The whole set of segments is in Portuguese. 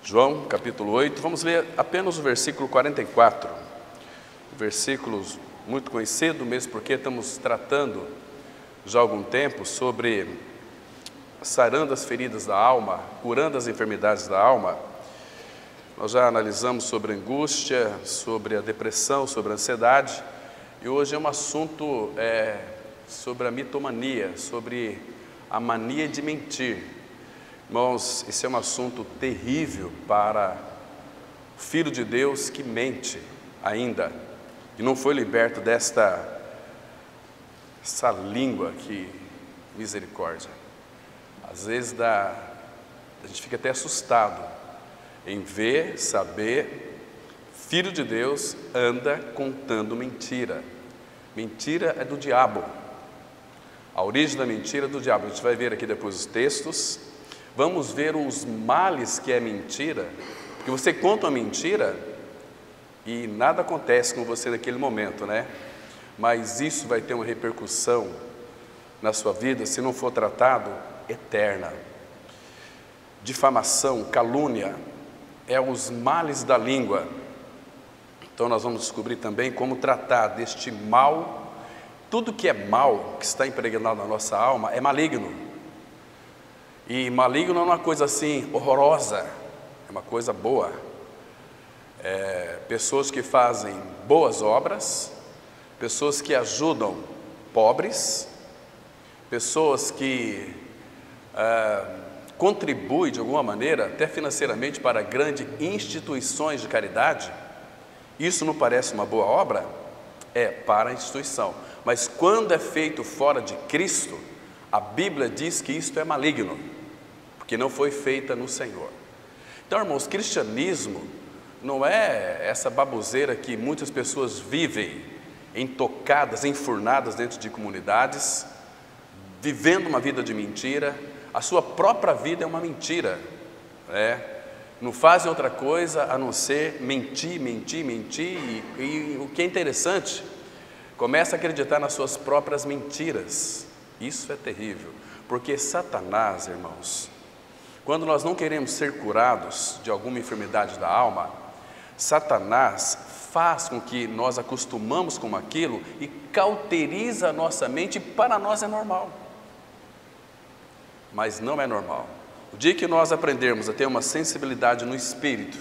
João capítulo 8, vamos ler apenas o versículo 44, versículo muito conhecido, mesmo porque estamos tratando já há algum tempo sobre sarando as feridas da alma, curando as enfermidades da alma. Nós já analisamos sobre a angústia, sobre a depressão, sobre a ansiedade, e hoje é um assunto sobre a mitomania, sobre a mania de mentir. Irmãos, esse é um assunto terrível para o Filho de Deus que mente ainda e não foi liberto essa língua que, misericórdia, às vezes a gente fica até assustado em ver, saber, Filho de Deus anda contando mentira. Mentira é do diabo, a origem da mentira é do diabo. A gente vai ver aqui depois os textos. Vamos ver os males que é mentira, porque você conta uma mentira e nada acontece com você naquele momento, né? Mas isso vai ter uma repercussão na sua vida, se não for tratado, eterna. Difamação, calúnia, é os males da língua. Então nós vamos descobrir também como tratar deste mal. Tudo que é mal, que está impregnado na nossa alma, é maligno. E maligno não é uma coisa assim horrorosa, é uma coisa boa. Pessoas que fazem boas obras, pessoas que ajudam pobres, pessoas que contribuem de alguma maneira, até financeiramente, para grandes instituições de caridade. Isso não parece uma boa obra? É para a instituição, mas quando é feito fora de Cristo, a Bíblia diz que isto é maligno, porque não foi feita no Senhor. Então, irmãos, cristianismo não é essa baboseira que muitas pessoas vivem entocadas, enfurnadas dentro de comunidades, vivendo uma vida de mentira. A sua própria vida é uma mentira, não fazem outra coisa a não ser mentir, mentir, mentir, e o que é interessante, começa a acreditar nas suas próprias mentiras. Isso é terrível, porque Satanás, irmãos, quando nós não queremos ser curados de alguma enfermidade da alma, Satanás faz com que nós acostumamos com aquilo e cauteriza a nossa mente, e para nós é normal, mas não é normal. O dia que nós aprendermos a ter uma sensibilidade no espírito,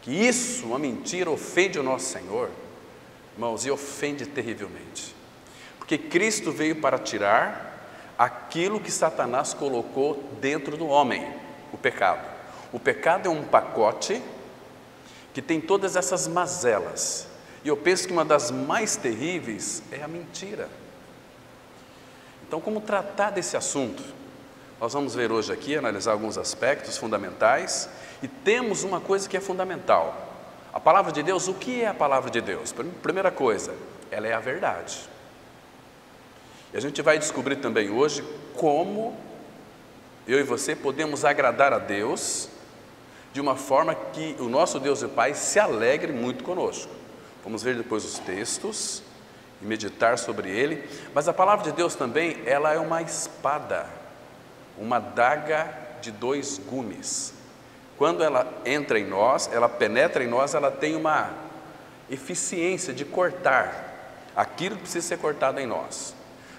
que isso, uma mentira, ofende o nosso Senhor, irmãos, e ofende terrivelmente, porque Cristo veio para tirar aquilo que Satanás colocou dentro do homem, o pecado. O pecado é um pacote que tem todas essas mazelas, e eu penso que uma das mais terríveis é a mentira. Então, como tratar desse assunto? Nós vamos ver hoje aqui, analisar alguns aspectos fundamentais, e temos uma coisa que é fundamental. A palavra de Deus, o que é a palavra de Deus? Primeira coisa, ela é a verdade. E a gente vai descobrir também hoje como eu e você podemos agradar a Deus de uma forma que o nosso Deus e Pai se alegre muito conosco. Vamos ver depois os textos e meditar sobre ele. Mas a palavra de Deus também, ela é uma espada, uma adaga de dois gumes. Quando ela entra em nós, ela penetra em nós, ela tem uma eficiência de cortar aquilo que precisa ser cortado em nós.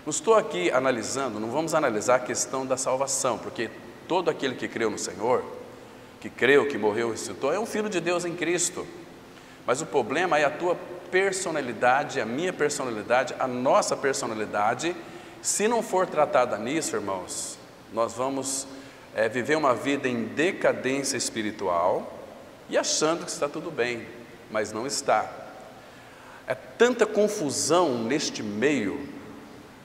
Não estou aqui analisando, não vamos analisar a questão da salvação, porque todo aquele que creu no Senhor, que creu, que morreu e ressuscitou, é um filho de Deus em Cristo. Mas o problema é a tua personalidade, a minha personalidade, a nossa personalidade. Se não for tratada nisso, irmãos, nós vamos viver uma vida em decadência espiritual e achando que está tudo bem, mas não está. É tanta confusão neste meio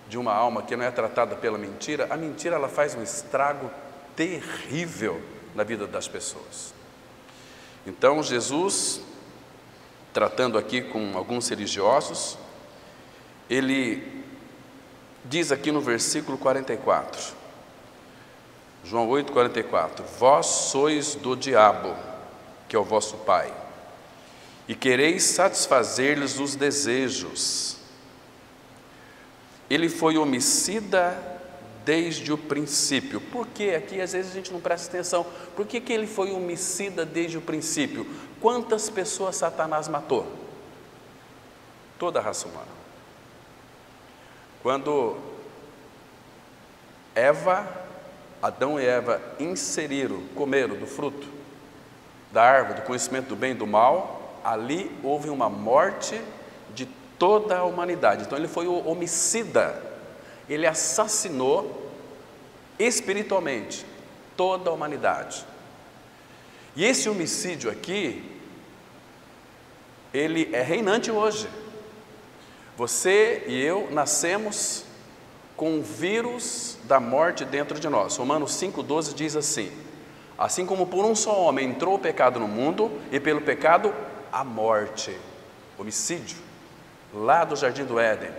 de uma alma que não é tratada pela mentira. A mentira, ela faz um estrago terrível na vida das pessoas. Então Jesus, tratando aqui com alguns religiosos, ele diz aqui no versículo 44, João 8, 44, vós sois do diabo, que é o vosso pai, e quereis satisfazer-lhes os desejos. Ele foi homicida desde o princípio. Por que aqui às vezes a gente não presta atenção? Por que ele foi homicida desde o princípio? Quantas pessoas Satanás matou? Toda a raça humana. Quando Adão e Eva comeram do fruto da árvore do conhecimento do bem e do mal, ali houve uma morte de toda a humanidade. Então ele foi o homicida, ele assassinou espiritualmente toda a humanidade. E esse homicídio aqui, ele é reinante hoje. Você e eu nascemos com o vírus da morte dentro de nós. Romanos 5,12 diz assim: assim como por um só homem entrou o pecado no mundo, e pelo pecado a morte, homicídio, lá do Jardim do Éden.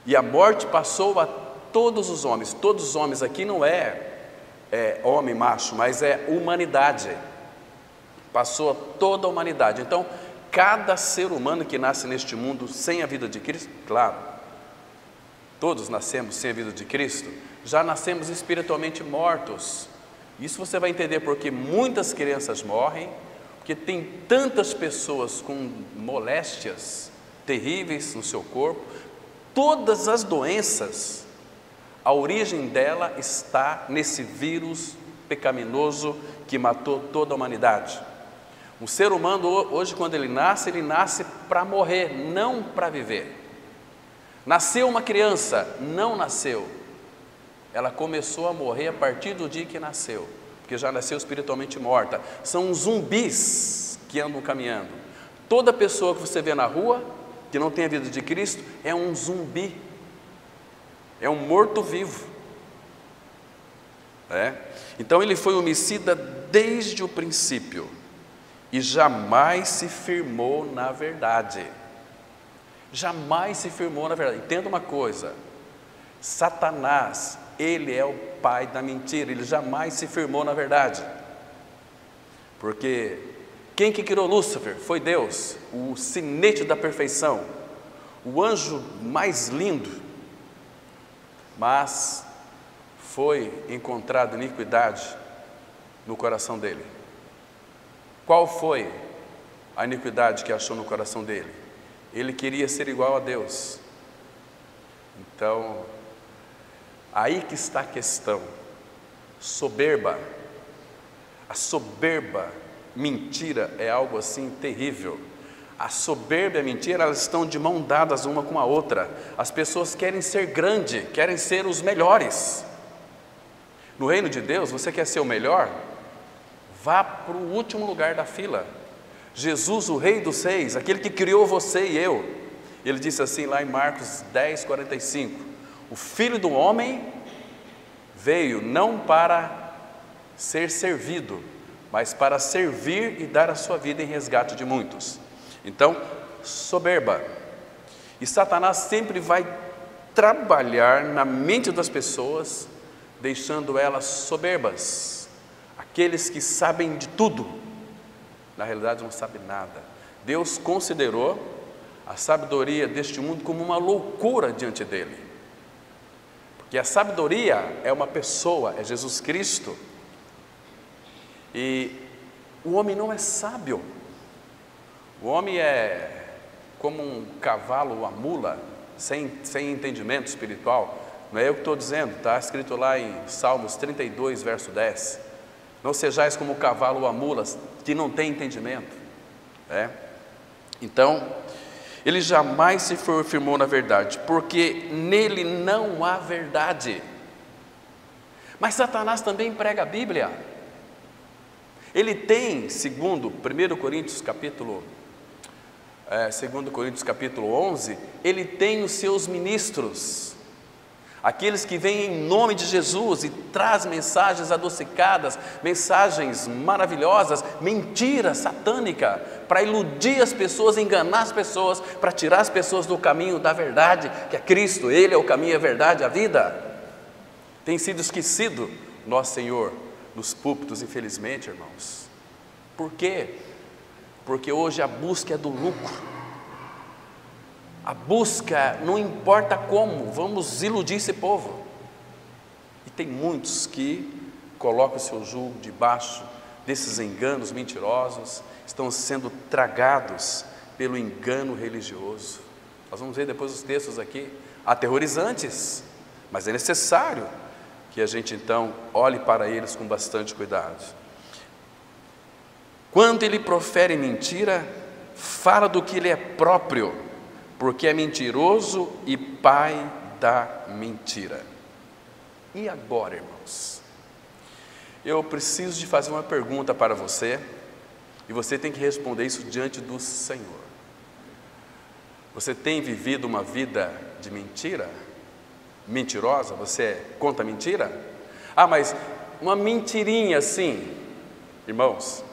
E a morte passou a todos os homens aqui não é homem, macho, mas é humanidade, passou a toda a humanidade. Então, cada ser humano que nasce neste mundo sem a vida de Cristo, claro, todos nascemos sem a vida de Cristo, já nascemos espiritualmente mortos. Isso você vai entender porque muitas crianças morrem, porque tem tantas pessoas com moléstias terríveis no seu corpo. Todas as doenças, a origem dela está nesse vírus pecaminoso que matou toda a humanidade. O ser humano hoje, quando ele nasce para morrer, não para viver. Nasceu uma criança, não nasceu. Ela começou a morrer a partir do dia que nasceu, porque já nasceu espiritualmente morta. São zumbis que andam caminhando. Toda pessoa que você vê na rua, que não tem a vida de Cristo, é um zumbi, é um morto-vivo. Então ele foi homicida desde o princípio e jamais se firmou na verdade. Jamais se firmou na verdade. Entenda uma coisa: Satanás, ele é o pai da mentira, ele jamais se firmou na verdade. Porque quem que criou Lúcifer? Foi Deus, o sinete da perfeição, o anjo mais lindo, mas foi encontrada iniquidade no coração dele. Qual foi a iniquidade que achou no coração dele? Ele queria ser igual a Deus. Então, aí que está a questão. Soberba. A soberba, mentira, é algo assim terrível. A soberba e a mentira, elas estão de mão dadas uma com a outra. As pessoas querem ser grande, querem ser os melhores. No reino de Deus, você quer ser o melhor? Vá para o último lugar da fila. Jesus, o Rei dos Reis, aquele que criou você e eu, ele disse assim lá em Marcos 10:45: o Filho do Homem veio não para ser servido, mas para servir e dar a sua vida em resgate de muitos. Então, soberba. E Satanás sempre vai trabalhar na mente das pessoas, deixando elas soberbas. Aqueles que sabem de tudo, na realidade não sabem nada. Deus considerou a sabedoria deste mundo como uma loucura diante dele. Porque a sabedoria é uma pessoa, é Jesus Cristo. E o homem não é sábio. O homem é como um cavalo ou uma mula, sem entendimento espiritual. Não é eu que estou dizendo, está escrito lá em Salmos 32, verso 10. Não sejais como o cavalo ou a mula, que não tem entendimento. Então, ele jamais se firmou na verdade, porque nele não há verdade. Mas Satanás também prega a Bíblia. Ele tem, segundo 1 Coríntios capítulo 11, ele tem os seus ministros, aqueles que vêm em nome de Jesus e traz mensagens adocicadas, mensagens maravilhosas, mentira satânica, para iludir as pessoas, enganar as pessoas, para tirar as pessoas do caminho da verdade, que é Cristo. Ele é o caminho, a verdade, a vida. Tem sido esquecido nosso Senhor nos púlpitos, infelizmente, irmãos. Por quê? Porque hoje a busca é do lucro. A busca, não importa como, vamos iludir esse povo. E tem muitos que colocam o seu jugo debaixo desses enganos mentirosos, estão sendo tragados pelo engano religioso. Nós vamos ver depois os textos aqui, aterrorizantes, mas é necessário que a gente então olhe para eles com bastante cuidado. Quando ele profere mentira, fala do que ele é próprio, porque é mentiroso e pai da mentira. E agora, irmãos? Eu preciso de fazer uma pergunta para você, e você tem que responder isso diante do Senhor. Você tem vivido uma vida de mentira? Mentirosa? Você conta mentira? Ah, mas uma mentirinha assim. Irmãos,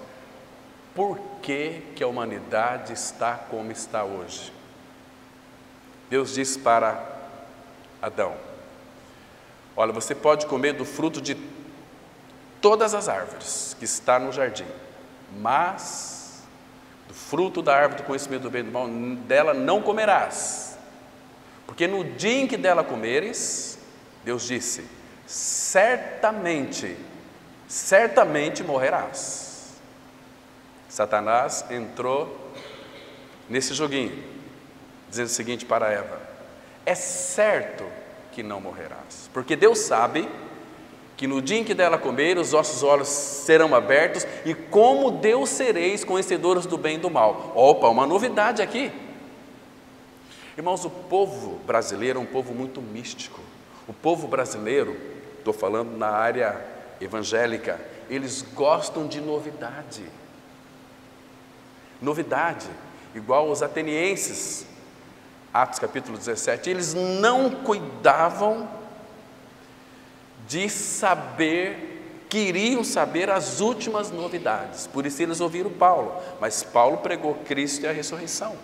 por que a humanidade está como está hoje? Deus disse para Adão: olha, você pode comer do fruto de todas as árvores que está no jardim, mas do fruto da árvore do conhecimento do bem e do mal, dela não comerás, porque no dia em que dela comeres, Deus disse, certamente morrerás. Satanás entrou nesse joguinho, dizendo o seguinte para Eva: é certo que não morrerás, porque Deus sabe que no dia em que dela comer, os vossos olhos serão abertos, e como Deus sereis conhecedores do bem e do mal. Opa, uma novidade aqui. Irmãos, o povo brasileiro é um povo muito místico. O povo brasileiro, estou falando na área evangélica, eles gostam de novidade. Novidade, igual os atenienses, Atos capítulo 17, eles não cuidavam de saber, queriam saber as últimas novidades, por isso eles ouviram Paulo, mas Paulo pregou Cristo e a ressurreição.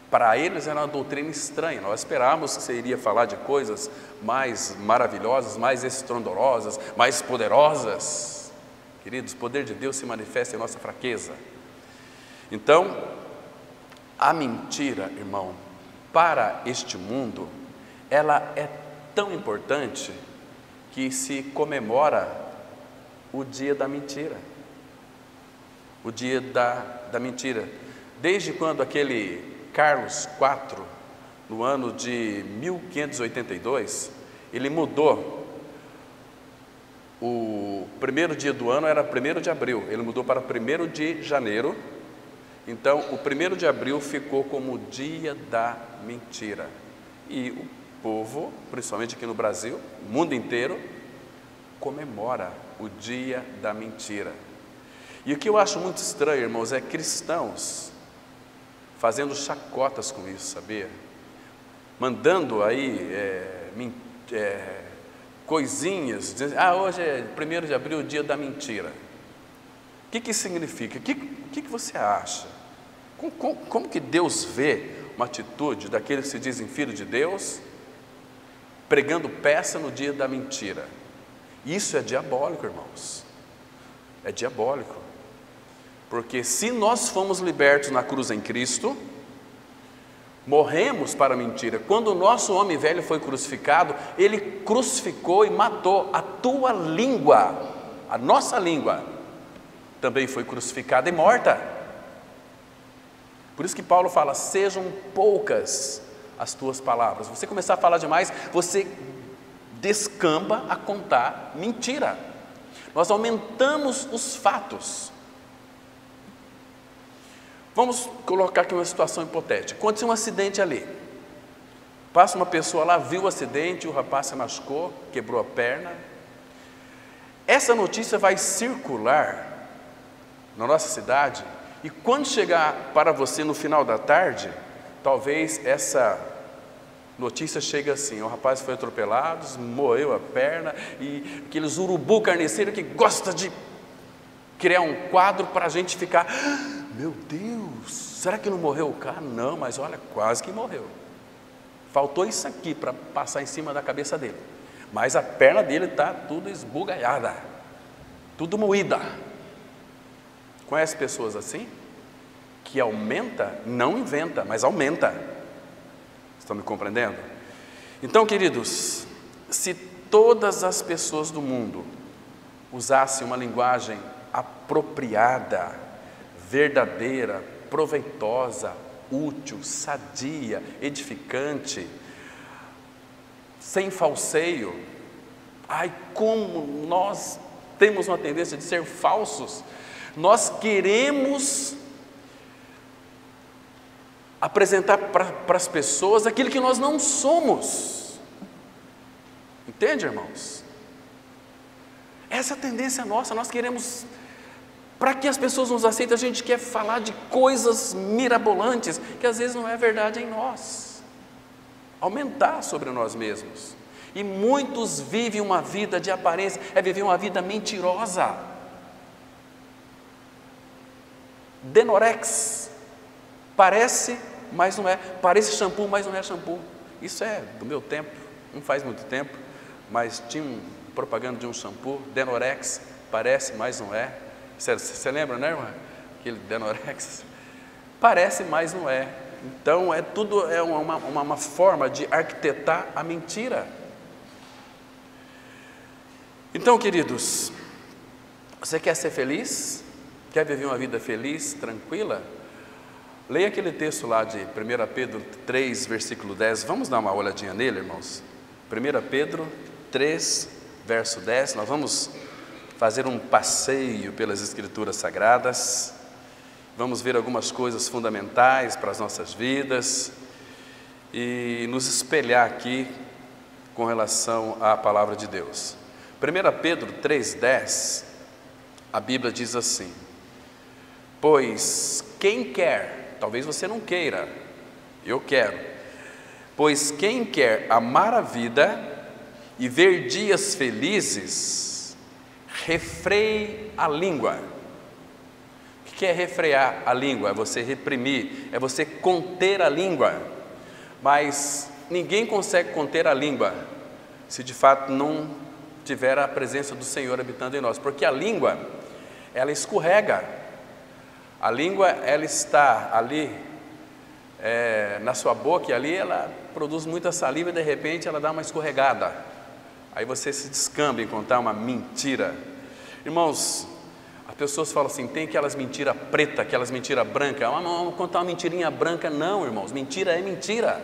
Para eles era uma doutrina estranha, nós esperávamos que você iria falar de coisas mais maravilhosas, mais estrondorosas, mais poderosas. Queridos, o poder de Deus se manifesta em nossa fraqueza. Então, a mentira, irmão, para este mundo, ela é tão importante que se comemora o dia da mentira. O dia da mentira. Desde quando aquele Carlos IV, no ano de 1582, ele mudou. O primeiro dia do ano era 1º de abril, ele mudou para 1º de janeiro. Então, o 1º de abril ficou como o dia da mentira. E o povo, principalmente aqui no Brasil, o mundo inteiro, comemora o dia da mentira. E o que eu acho muito estranho, irmãos, é cristãos fazendo chacotas com isso, sabia? Mandando aí coisinhas, dizendo, hoje é 1º de abril, o dia da mentira. O que isso significa? O que você acha? Como que Deus vê uma atitude daqueles que se dizem filho de Deus, pregando peça no dia da mentira? Isso é diabólico, irmãos. É diabólico. Porque se nós fomos libertos na cruz em Cristo, morremos para a mentira. Quando o nosso homem velho foi crucificado, ele crucificou e matou a tua língua, a nossa língua também foi crucificada e morta. Por isso que Paulo fala, sejam poucas as tuas palavras. Você começar a falar demais, você descamba a contar mentira. Nós aumentamos os fatos. Vamos colocar aqui uma situação hipotética. Aconteceu um acidente ali. Passa uma pessoa lá, viu o acidente, o rapaz se machucou, quebrou a perna. Essa notícia vai circular na nossa cidade, e quando chegar para você no final da tarde, talvez essa notícia chegue assim: o rapaz foi atropelado, moeu a perna, e aqueles urubu carniceiro que gosta de criar um quadro para a gente ficar, meu Deus, será que não morreu o cara? Não, mas olha, quase que morreu. Faltou isso aqui para passar em cima da cabeça dele, mas a perna dele está tudo esbugalhada, tudo moída. Conhece pessoas assim? Que aumenta, não inventa, mas aumenta. Estão me compreendendo? Então, queridos, se todas as pessoas do mundo usassem uma linguagem apropriada, verdadeira, proveitosa, útil, sadia, edificante, sem falseio, ai, como nós temos uma tendência de ser falsos. Nós queremos apresentar para as pessoas aquilo que nós não somos. Entende, irmãos? Essa é a tendência nossa. Nós queremos, para que as pessoas nos aceitem, a gente quer falar de coisas mirabolantes, que às vezes não é verdade em nós, aumentar sobre nós mesmos. E muitos vivem uma vida de aparência, é viver uma vida mentirosa. Denorex, parece, mas não é. Parece shampoo, mas não é shampoo. Isso é do meu tempo, não faz muito tempo, mas tinha propaganda de um shampoo, Denorex, parece, mas não é. Você lembra, né, irmã? Aquele Denorex, parece, mas não é. Então, tudo é uma forma de arquitetar a mentira. Então, queridos, você quer ser feliz? Quer viver uma vida feliz, tranquila? Leia aquele texto lá de 1 Pedro 3, versículo 10. Vamos dar uma olhadinha nele, irmãos? 1 Pedro 3, verso 10. Nós vamos fazer um passeio pelas Escrituras Sagradas. Vamos ver algumas coisas fundamentais para as nossas vidas e nos espelhar aqui com relação à palavra de Deus. 1 Pedro 3,10, a Bíblia diz assim: pois quem quer, talvez você não queira, eu quero, pois quem quer amar a vida e ver dias felizes, refreie a língua. O que é refrear a língua? É você reprimir, é você conter a língua. Mas ninguém consegue conter a língua se de fato não tiver a presença do Senhor habitando em nós, porque a língua, ela escorrega. A língua, ela está ali na sua boca, e ali ela produz muita saliva e de repente ela dá uma escorregada. Aí você se descamba em contar uma mentira. Irmãos, as pessoas falam assim, tem aquelas mentiras pretas, aquelas mentiras brancas. Vamos contar uma mentirinha branca. Não, irmãos, mentira é mentira.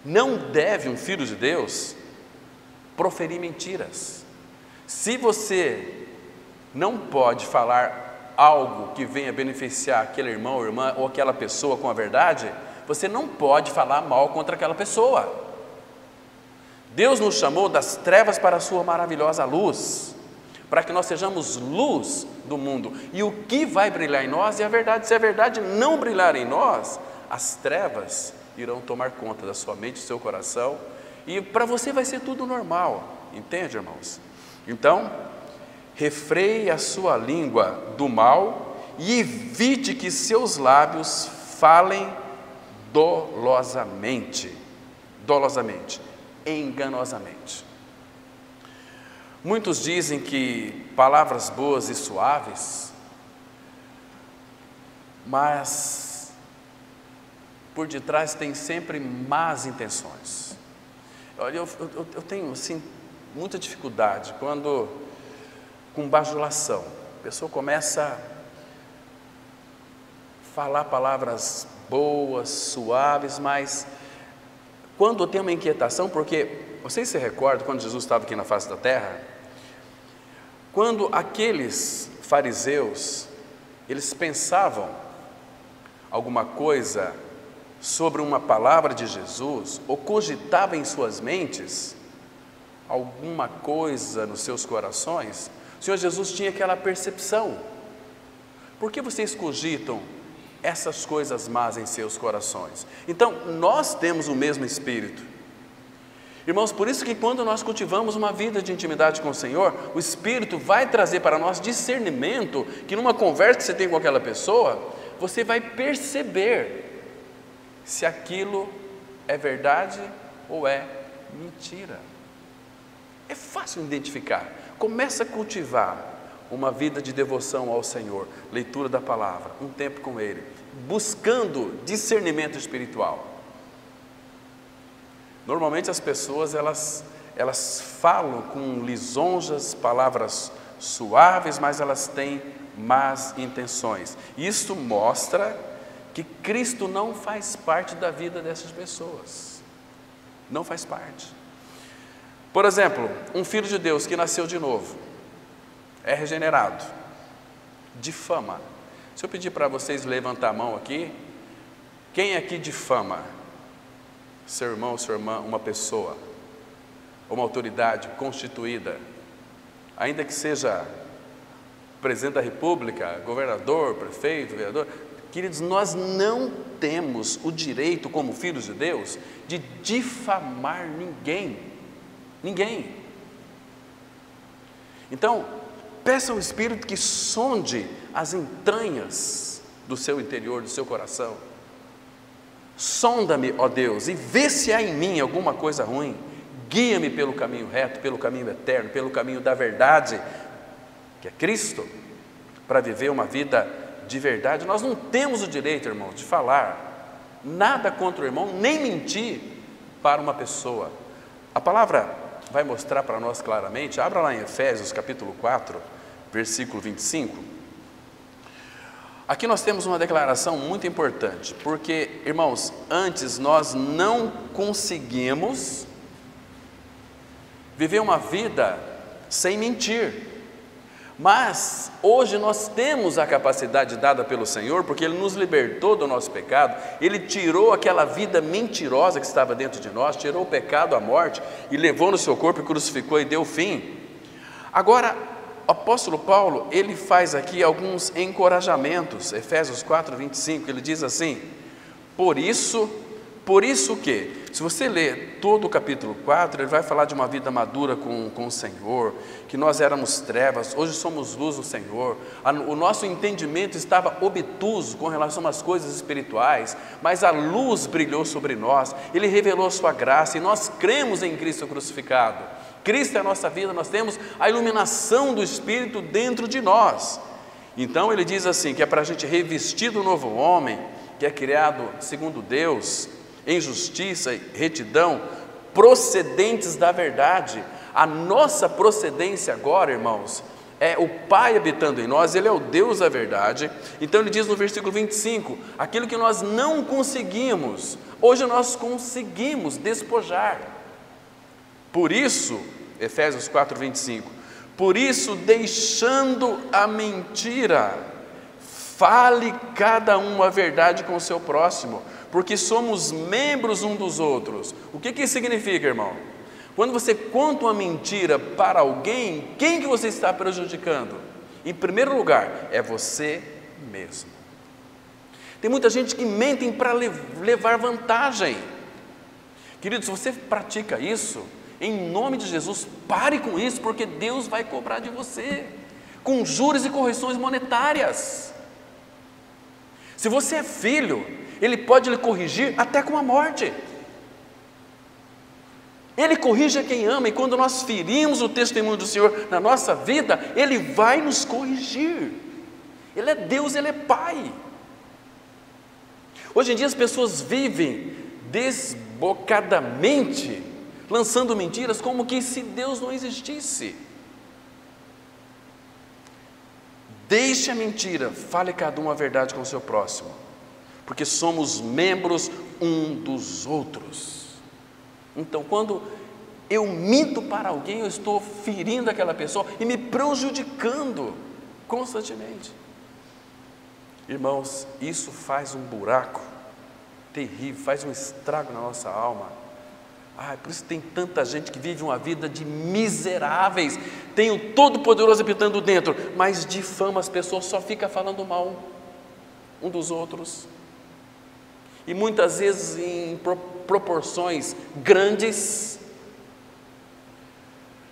Não deve um filho de Deus proferir mentiras. Se você não pode falar algo que venha beneficiar aquele irmão ou irmã ou aquela pessoa com a verdade, você não pode falar mal contra aquela pessoa. Deus nos chamou das trevas para a sua maravilhosa luz, para que nós sejamos luz do mundo, e o que vai brilhar em nós é a verdade. Se a verdade não brilhar em nós, as trevas irão tomar conta da sua mente, do seu coração, e para você vai ser tudo normal, entende, irmãos? Então, refreie a sua língua do mal e evite que seus lábios falem dolosamente, enganosamente. Muitos dizem que palavras boas e suaves, mas por detrás tem sempre más intenções. Olha, eu tenho assim muita dificuldade quando, com bajulação, a pessoa começa a falar palavras boas, suaves, mas quando tem uma inquietação, porque vocês se recordam quando Jesus estava aqui na face da terra, quando aqueles fariseus, eles pensavam alguma coisa sobre uma palavra de Jesus, ou cogitavam em suas mentes alguma coisa nos seus corações, o Senhor Jesus tinha aquela percepção. Por que vocês cogitam essas coisas más em seus corações? Então, nós temos o mesmo Espírito. Irmãos, por isso que quando nós cultivamos uma vida de intimidade com o Senhor, o Espírito vai trazer para nós discernimento, que numa conversa que você tem com aquela pessoa, você vai perceber se aquilo é verdade ou é mentira. É fácil identificar. Começa a cultivar uma vida de devoção ao Senhor, leitura da palavra, um tempo com Ele, buscando discernimento espiritual. Normalmente as pessoas, elas falam com lisonjas, palavras suaves, mas elas têm más intenções. Isso mostra que Cristo não faz parte da vida dessas pessoas. Não faz parte. Por exemplo, um filho de Deus que nasceu de novo, é regenerado, difama. Se eu pedir para vocês levantar a mão aqui, quem aqui difama? Seu irmão, sua irmã, uma pessoa, uma autoridade constituída, ainda que seja presidente da república, governador, prefeito, vereador. Queridos, nós não temos o direito, como filhos de Deus, de difamar ninguém. Ninguém. Então, peça ao Espírito que sonde as entranhas do seu interior, do seu coração. Sonda-me, ó Deus, e vê se há em mim alguma coisa ruim. Guia-me pelo caminho reto, pelo caminho eterno, pelo caminho da verdade, que é Cristo, para viver uma vida de verdade. Nós não temos o direito, irmãos, de falar nada contra o irmão, nem mentir para uma pessoa. A palavra vai mostrar para nós claramente. Abra lá em Efésios capítulo 4, versículo 25. Aqui nós temos uma declaração muito importante, porque, irmãos, antes nós não conseguimos viver uma vida sem mentir, mas hoje nós temos a capacidade dada pelo Senhor, porque Ele nos libertou do nosso pecado, Ele tirou aquela vida mentirosa que estava dentro de nós, tirou o pecado, a morte, e levou no seu corpo e crucificou e deu fim. Agora, o apóstolo Paulo, ele faz aqui alguns encorajamentos. Efésios 4, 25, ele diz assim: por isso que, se você ler todo o capítulo 4, ele vai falar de uma vida madura com o Senhor, que nós éramos trevas, hoje somos luz no Senhor, o nosso entendimento estava obtuso com relação às coisas espirituais, mas a luz brilhou sobre nós, Ele revelou a sua graça, e nós cremos em Cristo crucificado. Cristo é a nossa vida, nós temos a iluminação do Espírito dentro de nós. Então ele diz assim, que é para a gente revestir do novo homem, que é criado segundo Deus, em justiça e retidão, procedentes da verdade. A nossa procedência agora, irmãos, é o Pai habitando em nós, Ele é o Deus da verdade. Então ele diz no versículo 25, aquilo que nós não conseguimos, hoje nós conseguimos despojar. Por isso, Efésios 4, 25, por isso, deixando a mentira, fale cada um a verdade com o seu próximo, porque somos membros um dos outros. O que isso significa, irmão? Quando você conta uma mentira para alguém, quem que você está prejudicando? Em primeiro lugar, é você mesmo. Tem muita gente que mentem para levar vantagem. Querido, se você pratica isso, em nome de Jesus, pare com isso, porque Deus vai cobrar de você, com juros e correções monetárias. Se você é filho, Ele pode lhe corrigir até com a morte. Ele corrige a quem ama, e quando nós ferimos o testemunho do Senhor na nossa vida, Ele vai nos corrigir. Ele é Deus, Ele é Pai. Hoje em dia as pessoas vivem desbocadamente, lançando mentiras como que se Deus não existisse. Deixe a mentira, fale cada um a verdade com o seu próximo, porque somos membros um dos outros. Então, quando eu minto para alguém, eu estou ferindo aquela pessoa e me prejudicando constantemente. Irmãos, isso faz um buraco terrível, faz um estrago na nossa alma. Por isso tem tanta gente que vive uma vida de miseráveis, tem o Todo-Poderoso habitando dentro, mas difama as pessoas, só fica falando mal um dos outros. E muitas vezes em proporções grandes.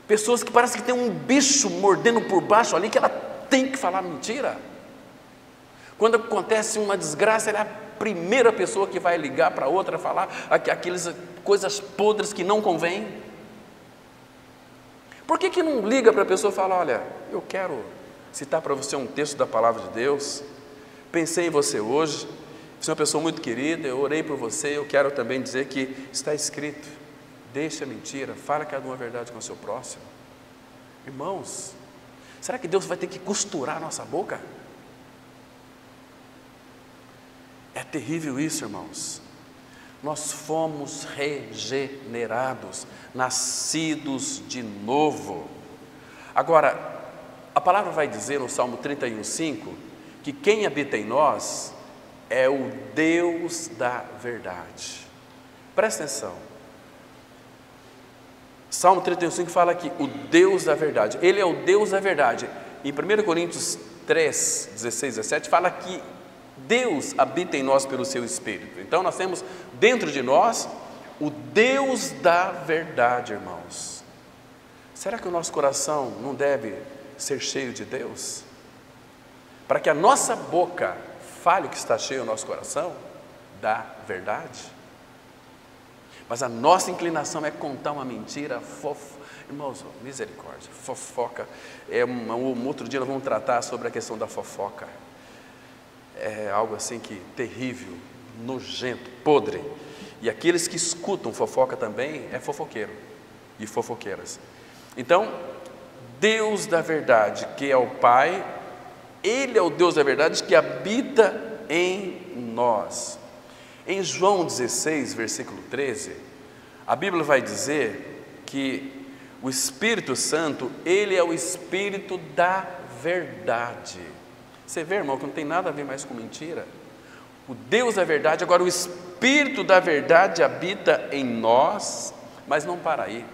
Pessoas que parece que tem um bicho mordendo por baixo ali, que ela tem que falar mentira. Quando acontece uma desgraça, ela é a primeira pessoa que vai ligar para outra, falar aquelas coisas podres que não convém. Por que não liga para a pessoa e fala: olha, eu quero citar para você um texto da palavra de Deus, pensei em você hoje, você é uma pessoa muito querida, eu orei por você, eu quero também dizer que está escrito deixe a mentira, fale cada uma verdade com o seu próximo. Irmãos, será que Deus vai ter que costurar a nossa boca? É terrível isso, irmãos. Nós fomos regenerados, nascidos de novo. Agora, a palavra vai dizer no Salmo 31:5 que quem habita em nós é o Deus da verdade. Presta atenção. Salmo 31:5 fala que o Deus da verdade, Ele é o Deus da verdade. Em 1 Coríntios 3, 16, 17 fala que Deus habita em nós pelo seu Espírito. Então nós temos dentro de nós o Deus da verdade, irmãos. Será que o nosso coração não deve ser cheio de Deus? Para que a nossa boca fale o que está cheio no nosso coração da verdade. Mas a nossa inclinação é contar uma mentira, irmãos, misericórdia, fofoca. Um outro dia nós vamos tratar sobre a questão da fofoca. É algo assim que terrível, nojento, podre. E aqueles que escutam fofoca também é fofoqueiro e fofoqueiras. Então, Deus da verdade, que é o Pai, Ele é o Deus da verdade que habita em nós. Em João 16, versículo 13, a Bíblia vai dizer que o Espírito Santo, Ele é o Espírito da verdade. Você vê, irmão, que não tem nada a ver mais com mentira. O Deus da verdade, agora o Espírito da verdade habita em nós, mas não para aí.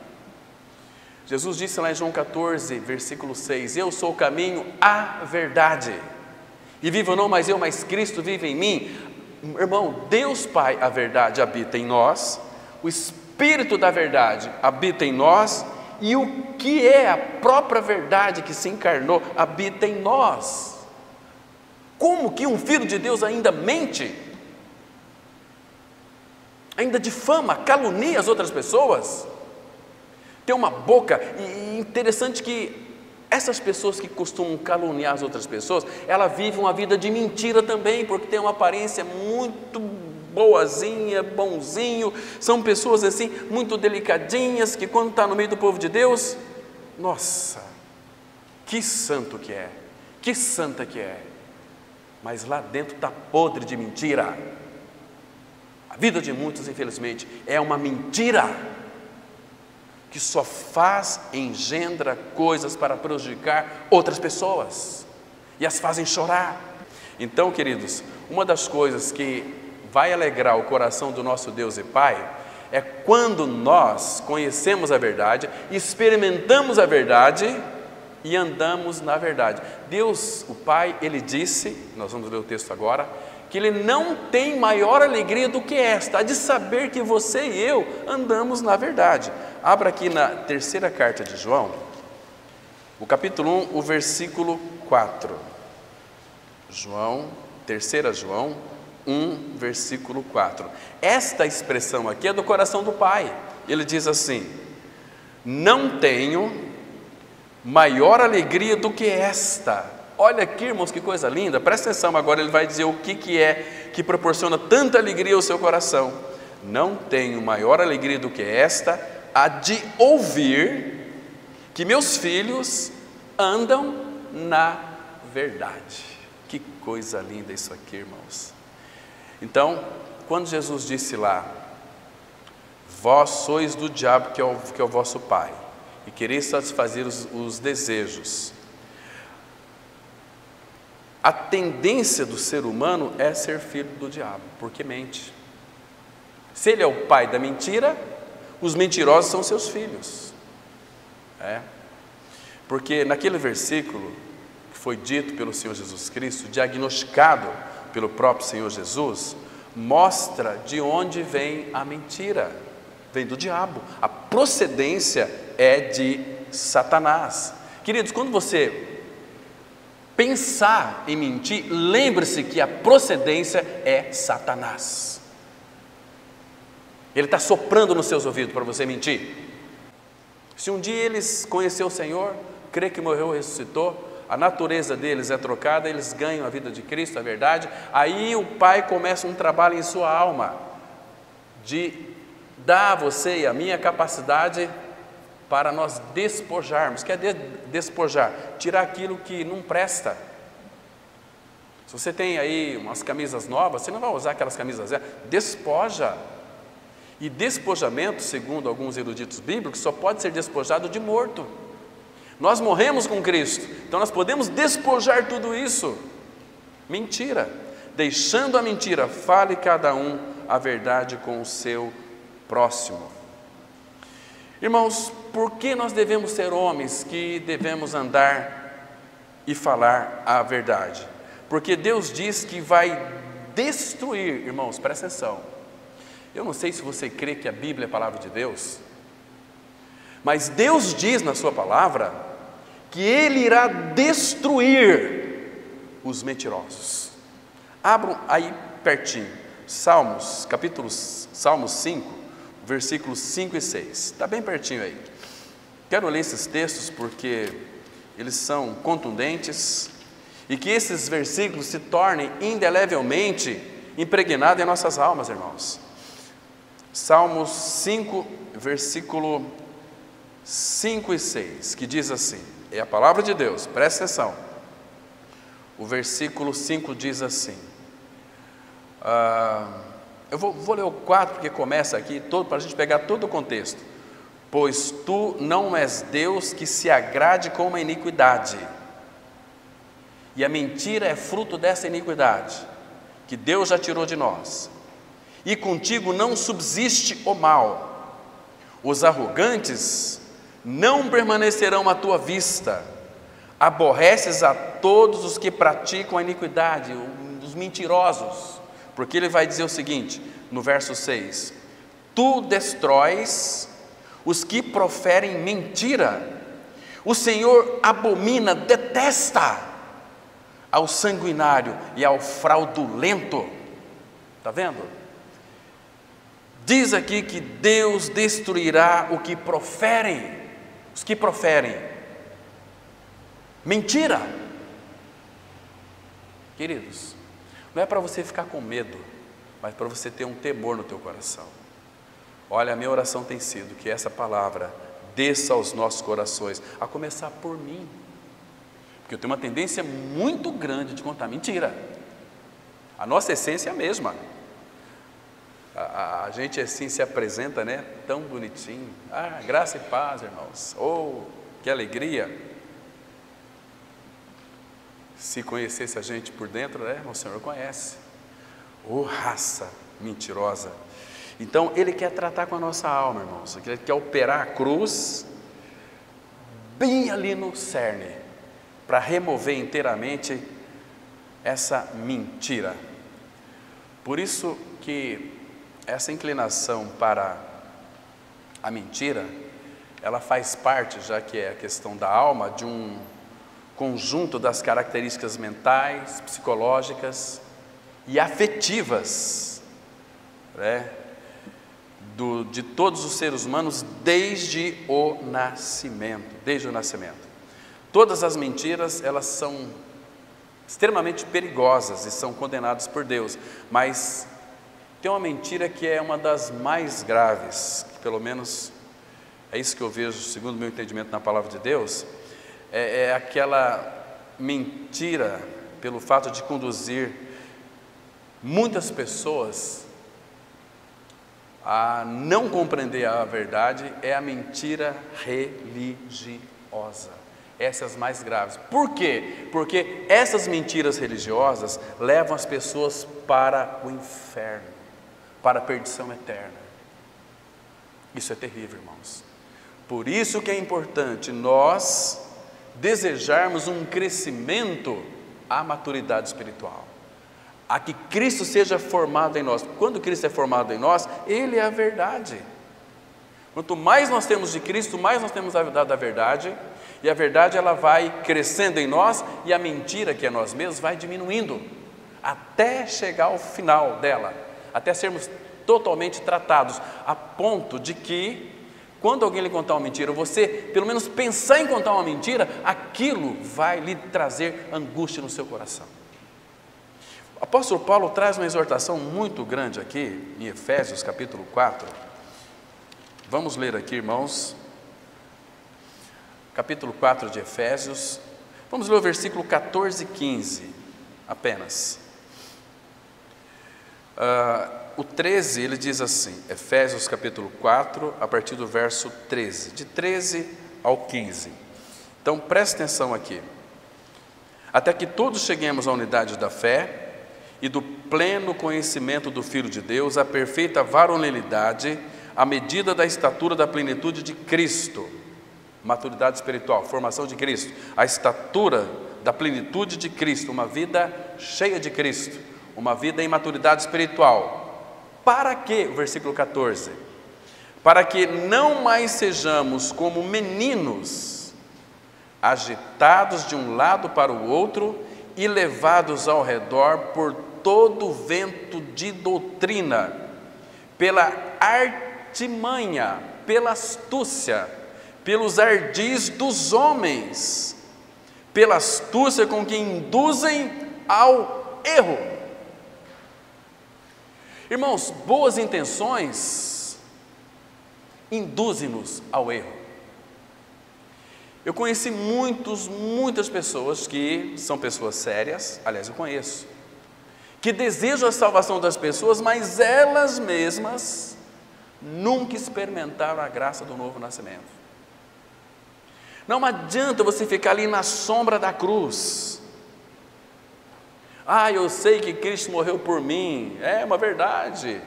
Jesus disse lá em João 14, versículo 6, eu sou o caminho, a verdade, e vivo não mais eu, mas Cristo vive em mim. Irmão, Deus Pai, a verdade habita em nós, o Espírito da verdade habita em nós, e o que é a própria verdade que se encarnou habita em nós. Como que um filho de Deus ainda mente? Ainda difama, calunia as outras pessoas? Tem uma boca, e interessante que essas pessoas que costumam caluniar as outras pessoas, ela vive uma vida de mentira também, porque tem uma aparência muito boazinha, bonzinho, são pessoas assim, muito delicadinhas, que quando está no meio do povo de Deus, nossa, que santo que é, que santa que é, mas lá dentro está podre de mentira. A vida de muitos, infelizmente, é uma mentira, que só engendra coisas para prejudicar outras pessoas, e as fazem chorar. Então, queridos, uma das coisas que vai alegrar o coração do nosso Deus e Pai, é quando nós conhecemos a verdade, experimentamos a verdade, e andamos na verdade. Deus, o Pai, Ele disse, nós vamos ler o texto agora, que Ele não tem maior alegria do que esta, de saber que você e eu andamos na verdade. Abra aqui na terceira carta de João, o capítulo 1, o versículo 4. Terceira João 1, versículo 4. Esta expressão aqui é do coração do Pai. Ele diz assim, não tenho maior alegria do que esta. Olha aqui, irmãos, que coisa linda, presta atenção, agora ele vai dizer o que é que proporciona tanta alegria ao seu coração. Não tenho maior alegria do que esta, a de ouvir que meus filhos andam na verdade. Que coisa linda isso aqui, irmãos. Então, quando Jesus disse lá, vós sois do diabo, que é o vosso pai, e quereis satisfazer os desejos. A tendência do ser humano é ser filho do diabo, porque mente. Se ele é o pai da mentira, os mentirosos são seus filhos. Porque naquele versículo que foi dito pelo Senhor Jesus Cristo, diagnosticado pelo próprio Senhor Jesus, mostra de onde vem a mentira. Vem do diabo. A procedência é de Satanás. Queridos, quando você pensar em mentir, lembre-se que a procedência é Satanás. Ele está soprando nos seus ouvidos para você mentir. Se um dia eles conheceram o Senhor, crê que morreu e ressuscitou, a natureza deles é trocada, eles ganham a vida de Cristo, a verdade, aí o Pai começa um trabalho em sua alma de dá a você e a mim a capacidade para nós despojarmos. Quer despojar? Tirar aquilo que não presta. Se você tem aí umas camisas novas, você não vai usar aquelas camisas velhas. Despoja. E despojamento, segundo alguns eruditos bíblicos, só pode ser despojado de morto. Nós morremos com Cristo, então nós podemos despojar tudo isso. Mentira. Deixando a mentira, fale cada um a verdade com o seu próximo. Irmãos, por que nós devemos ser homens que devemos andar e falar a verdade? Porque Deus diz que vai destruir, irmãos, presta atenção. Eu não sei se você crê que a Bíblia é a palavra de Deus, mas Deus diz na sua palavra que Ele irá destruir os mentirosos. Abram aí pertinho, Salmos 5, versículos 5 e 6, está bem pertinho aí. Quero ler esses textos porque eles são contundentes e que esses versículos se tornem indelevelmente impregnados em nossas almas, irmãos. Salmos 5, versículo 5 e 6, que diz assim, é a palavra de Deus, presta atenção. O versículo 5 diz assim, eu vou ler o 4 porque começa aqui, para a gente pegar todo o contexto. Pois tu não és Deus que se agrade com a iniquidade, e a mentira é fruto dessa iniquidade, que Deus já tirou de nós, e contigo não subsiste o mal. Os arrogantes não permanecerão à tua vista, aborreces a todos os que praticam a iniquidade, os mentirosos, porque ele vai dizer o seguinte, no verso 6, tu destróis os que proferem mentira, o Senhor abomina, detesta ao sanguinário e ao fraudulento. Está vendo? Diz aqui que Deus destruirá os que proferem mentira. Queridos, não é para você ficar com medo, mas para você ter um temor no teu coração. Olha, a minha oração tem sido que essa palavra desça aos nossos corações, a começar por mim, porque eu tenho uma tendência muito grande de contar mentira. A nossa essência é a mesma. A gente assim se apresenta, né? Tão bonitinho. Graça e paz, irmãos. Oh, que alegria. Se conhecesse a gente por dentro, né? O Senhor conhece. Oh, raça mentirosa. Então, Ele quer tratar com a nossa alma, irmãos. Ele quer operar a cruz bem ali no cerne, para remover inteiramente essa mentira. Por isso que essa inclinação para a mentira, ela faz parte, já que é a questão da alma, de um conjunto das características mentais, psicológicas e afetivas, né, de todos os seres humanos desde o nascimento. Todas as mentiras, elas são extremamente perigosas e são condenadas por Deus, mas tem uma mentira que é uma das mais graves, que pelo menos é isso que eu vejo, segundo o meu entendimento na palavra de Deus, é aquela mentira pelo fato de conduzir muitas pessoas a não compreender a verdade, é a mentira religiosa. Essas mais graves. Por quê? Porque essas mentiras religiosas levam as pessoas para o inferno, para a perdição eterna. Isso é terrível, irmãos. Por isso que é importante nós desejarmos um crescimento à maturidade espiritual, a que Cristo seja formado em nós. Quando Cristo é formado em nós, Ele é a verdade. Quanto mais nós temos de Cristo, mais nós temos da verdade, e a verdade ela vai crescendo em nós, e a mentira, que é nós mesmos, vai diminuindo, até chegar ao final dela, até sermos totalmente tratados, a ponto de que, quando alguém lhe contar uma mentira, você pelo menos pensar em contar uma mentira, aquilo vai lhe trazer angústia no seu coração. O apóstolo Paulo traz uma exortação muito grande aqui, em Efésios capítulo 4, Vamos ler aqui, irmãos, capítulo 4 de Efésios. Vamos ler o versículo 14 e 15, apenas. O 13, ele diz assim, Efésios capítulo 4, a partir do verso 13, de 13 ao 15. Então, preste atenção aqui. Até que todos cheguemos à unidade da fé e do pleno conhecimento do Filho de Deus, à perfeita varonilidade, à medida da estatura da plenitude de Cristo, maturidade espiritual, formação de Cristo, a estatura da plenitude de Cristo, uma vida cheia de Cristo, uma vida em maturidade espiritual. Para que, o versículo 14, para que não mais sejamos como meninos, agitados de um lado para o outro e levados ao redor por todo vento de doutrina, pela artimanha, pela astúcia, pelos ardis dos homens, pela astúcia com que induzem ao erro. Irmãos, boas intenções induzem-nos ao erro. Eu conheci muitas pessoas que são pessoas sérias, aliás, eu conheço, que desejam a salvação das pessoas, mas elas mesmas nunca experimentaram a graça do novo nascimento. Não adianta você ficar ali na sombra da cruz. Eu sei que Cristo morreu por mim, é uma verdade.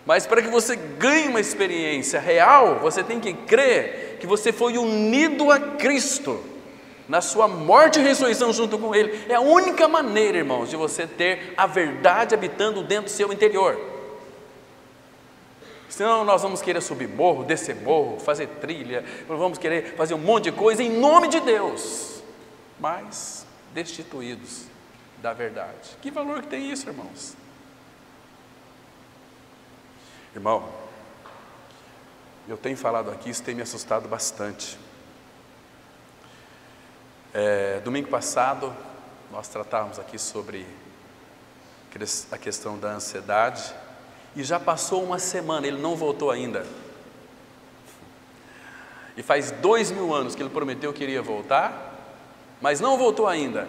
Mas para que você ganhe uma experiência real, você tem que crer que você foi unido a Cristo, na sua morte e ressurreição junto com Ele. É a única maneira, irmãos, de você ter a verdade habitando dentro do seu interior. Senão nós vamos querer subir morro, descer morro, fazer trilha, vamos querer fazer um monte de coisa em nome de Deus, mas destituídos da verdade. Que valor que tem isso, irmãos? Irmão, eu tenho falado aqui, isso tem me assustado bastante. Domingo passado, nós tratávamos aqui sobre a questão da ansiedade, e já passou uma semana, ele não voltou ainda. E faz 2000 anos que ele prometeu que iria voltar, mas não voltou ainda.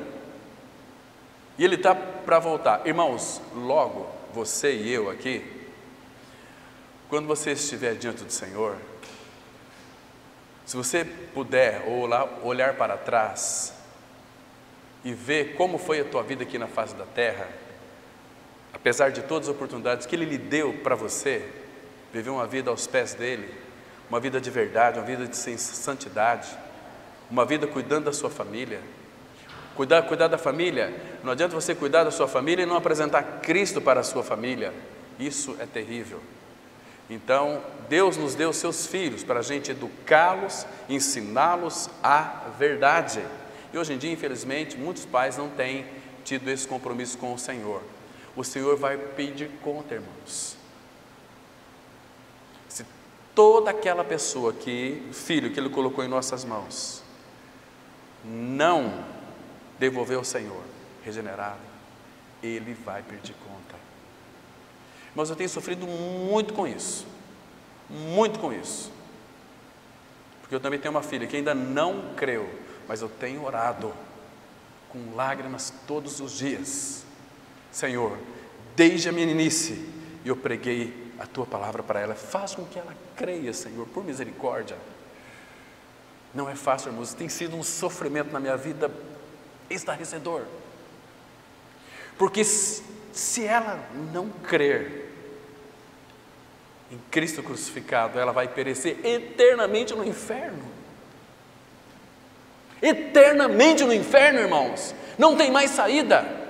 E ele está para voltar. Irmãos, logo, você e eu aqui, quando você estiver diante do Senhor, se você puder olhar para trás e ver como foi a tua vida aqui na face da terra, apesar de todas as oportunidades que Ele lhe deu para você, viver uma vida aos pés dEle, uma vida de verdade, uma vida de santidade, uma vida cuidando da sua família. Cuidar da família, não adianta você cuidar da sua família e não apresentar Cristo para a sua família, isso é terrível. Então, Deus nos deu seus filhos para a gente educá-los, ensiná-los a verdade. E hoje em dia, infelizmente, muitos pais não têm tido esse compromisso com o Senhor. O Senhor vai pedir conta, irmãos. Se toda aquela pessoa filho que Ele colocou em nossas mãos, não devolver ao Senhor regenerado, Ele vai pedir conta. Mas eu tenho sofrido muito com isso, porque eu também tenho uma filha que ainda não creu, mas eu tenho orado com lágrimas todos os dias. Senhor, desde a meninice eu preguei a Tua palavra para ela, faz com que ela creia, Senhor, por misericórdia. Não é fácil, irmãos, tem sido um sofrimento na minha vida estarrecedor, porque se ela não crer em Cristo crucificado, ela vai perecer eternamente no inferno. Eternamente no inferno, irmãos, não tem mais saída.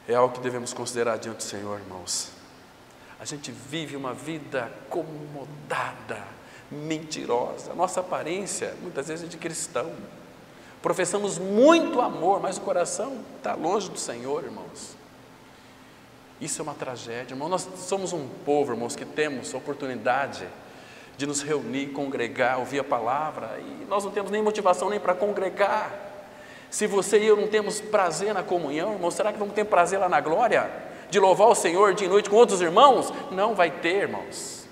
É algo que devemos considerar diante do Senhor, irmãos. A gente vive uma vida acomodada, mentirosa. Nossa aparência, muitas vezes, é de cristão. Professamos muito amor, mas o coração está longe do Senhor, irmãos. Isso é uma tragédia, irmão. Nós somos um povo, irmãos, que temos a oportunidade de nos reunir, congregar, ouvir a palavra, e nós não temos nem motivação nem para congregar. Se você e eu não temos prazer na comunhão, irmão, será que vamos ter prazer lá na glória? de louvar o Senhor dia e noite com outros irmãos? Não vai ter, irmãos.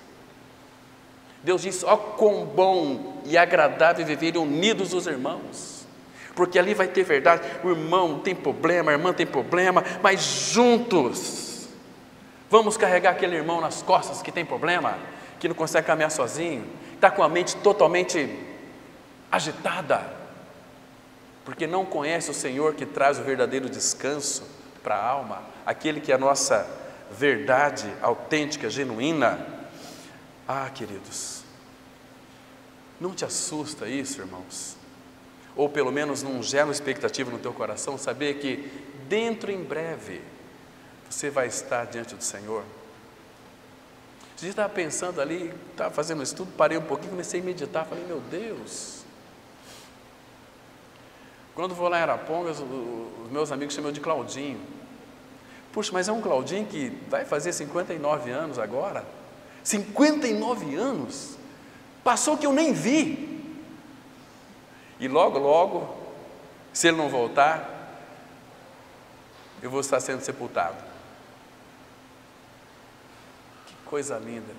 Deus diz: ó, quão bom e agradável viverem unidos os irmãos, porque ali vai ter verdade. O irmão tem problema, a irmã tem problema, mas juntos vamos carregar aquele irmão nas costas que tem problema, que não consegue caminhar sozinho, está com a mente totalmente agitada, porque não conhece o Senhor que traz o verdadeiro descanso para a alma, aquele que é a nossa verdade autêntica, genuína. Ah, queridos, não te assusta isso, irmãos? Ou pelo menos não gera uma expectativa no teu coração, saber que dentro em breve você vai estar diante do Senhor? Eu estava pensando ali, estava fazendo um estudo, parei um pouquinho, comecei a meditar, falei: meu Deus, quando vou lá em Arapongas, os meus amigos chamam de Claudinho. Puxa, mas é um Claudinho que vai fazer 59 anos agora? 59 anos? Passou que eu nem vi. E logo, logo, se ele não voltar, eu vou estar sendo sepultado. Que coisa linda.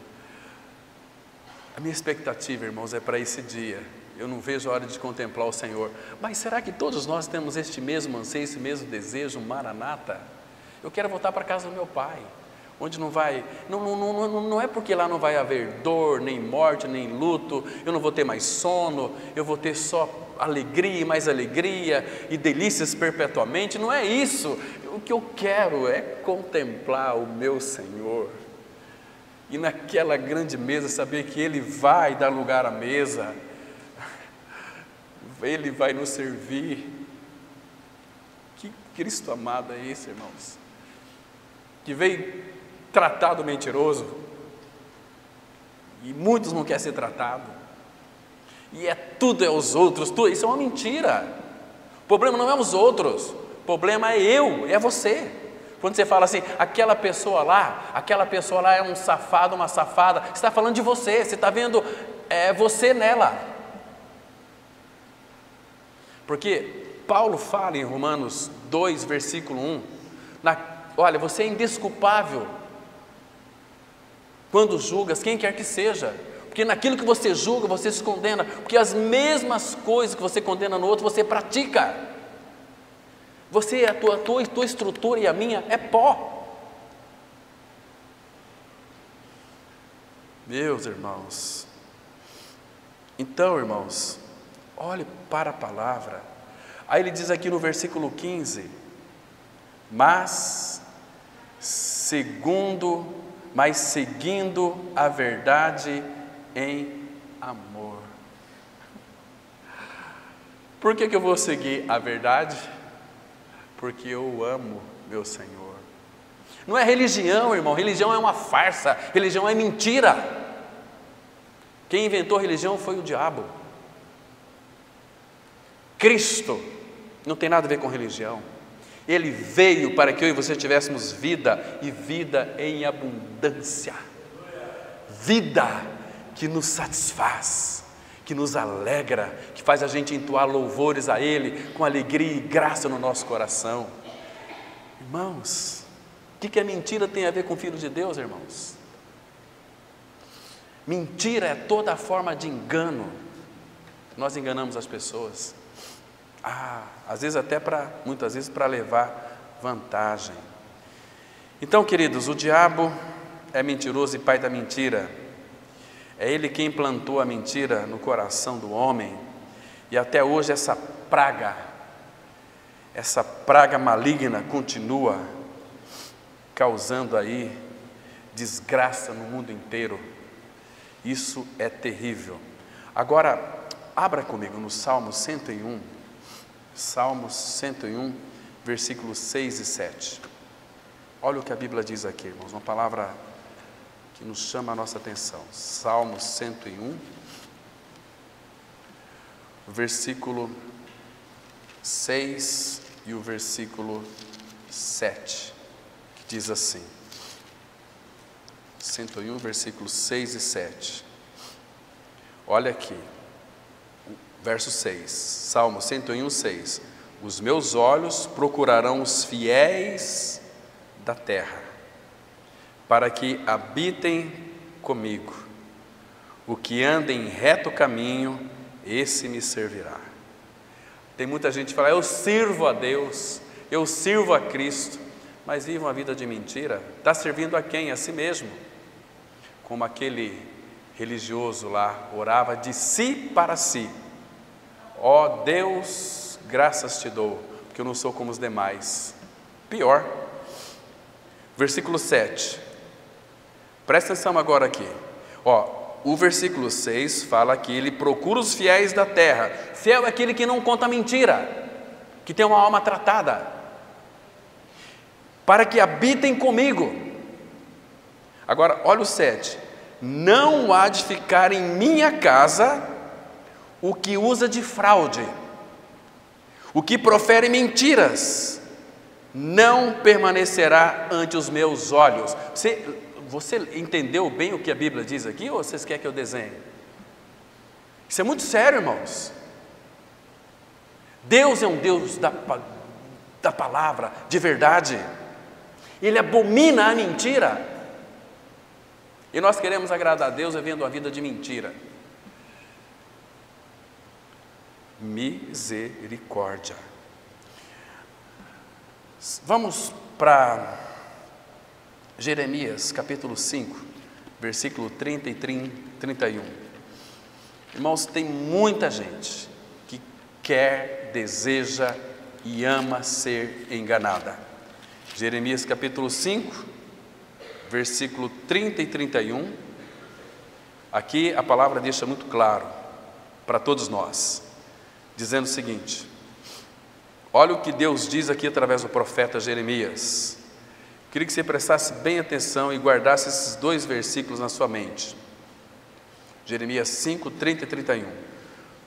A minha expectativa, irmãos, é para esse dia. Eu não vejo a hora de contemplar o Senhor. Mas será que todos nós temos este mesmo anseio, esse mesmo desejo, maranata? Eu quero voltar para a casa do meu pai, onde não vai, não é porque lá não vai haver dor, nem morte, nem luto, eu não vou ter mais sono, eu vou ter só alegria e mais alegria e delícias perpetuamente. Não é isso. O que eu quero é contemplar o meu Senhor, e naquela grande mesa saber que Ele vai dar lugar à mesa, Ele vai nos servir. Que Cristo amado é esse, irmãos? Que veio tratar do mentiroso, e muitos não querem ser tratados, e tudo é os outros, tudo, isso é uma mentira. O problema não é os outros, o problema é eu, é você. Quando você fala assim, aquela pessoa lá é um safado, uma safada, você está falando de você, você está vendo você nela. Porque Paulo fala em Romanos 2, versículo 1, olha, você é indesculpável quando julgas quem quer que seja, porque naquilo que você julga, você se condena, porque as mesmas coisas que você condena no outro, você pratica. Você, a tua estrutura e a minha é pó. Meus irmãos, então, irmãos, olhe para a palavra. Aí ele diz aqui no versículo 15, mas seguindo a verdade em amor. Por que eu vou seguir a verdade? Porque eu amo meu Senhor. Não é religião, irmão, religião é uma farsa, religião é mentira. Quem inventou religião foi o diabo. Cristo não tem nada a ver com religião. Ele veio para que eu e você tivéssemos vida, e vida em abundância. Vida que nos satisfaz, que nos alegra, que faz a gente entoar louvores a Ele com alegria e graça no nosso coração. Irmãos, o que a mentira tem a ver com o Filho de Deus, irmãos? Mentira é toda forma de engano. Nós enganamos as pessoas. Às vezes muitas vezes para levar vantagem. Então, queridos, o diabo é mentiroso e pai da mentira. É ele quem plantou a mentira no coração do homem, e até hoje essa praga maligna continua causando aí desgraça no mundo inteiro. Isso é terrível. Agora, abra comigo no Salmo 101, versículos 6 e 7. Olha o que a Bíblia diz aqui, irmãos, uma palavra que nos chama a nossa atenção. Salmo 101, versículo 6 e o versículo 7, que diz assim, 101, versículos 6 e 7. Olha aqui, verso 6, Salmo 101, 6. Os meus olhos procurarão os fiéis da terra, para que habitem comigo. O que anda em reto caminho, esse me servirá. Tem muita gente que fala, eu sirvo a Deus, eu sirvo a Cristo, mas vive uma vida de mentira. Está servindo a quem? A si mesmo. Como aquele religioso lá, orava de si para si. Ó Deus, graças te dou, porque eu não sou como os demais. Pior. Versículo 7. Presta atenção agora aqui. O versículo 6 fala que ele procura os fiéis da terra. Fiel é aquele que não conta mentira, que tem uma alma tratada, para que habitem comigo. Agora, olha o 7. Não há de ficar em minha casa o que usa de fraude, o que profere mentiras, não permanecerá ante os meus olhos. Você entendeu bem o que a Bíblia diz aqui, ou vocês querem que eu desenhe? Isso é muito sério, irmãos. Deus é um Deus da palavra, de verdade. Ele abomina a mentira. E nós queremos agradar a Deus vivendo uma vida de mentira. Misericórdia. Vamos para Jeremias capítulo 5, versículo 30 e 31. Irmãos, tem muita gente que quer, deseja e ama ser enganada. Jeremias capítulo 5, versículo 30 e 31. Aqui a palavra deixa muito claro para todos nós, dizendo o seguinte: olha o que Deus diz aqui através do profeta Jeremias. Queria que você prestasse bem atenção e guardasse esses dois versículos na sua mente. Jeremias 5, 30 e 31.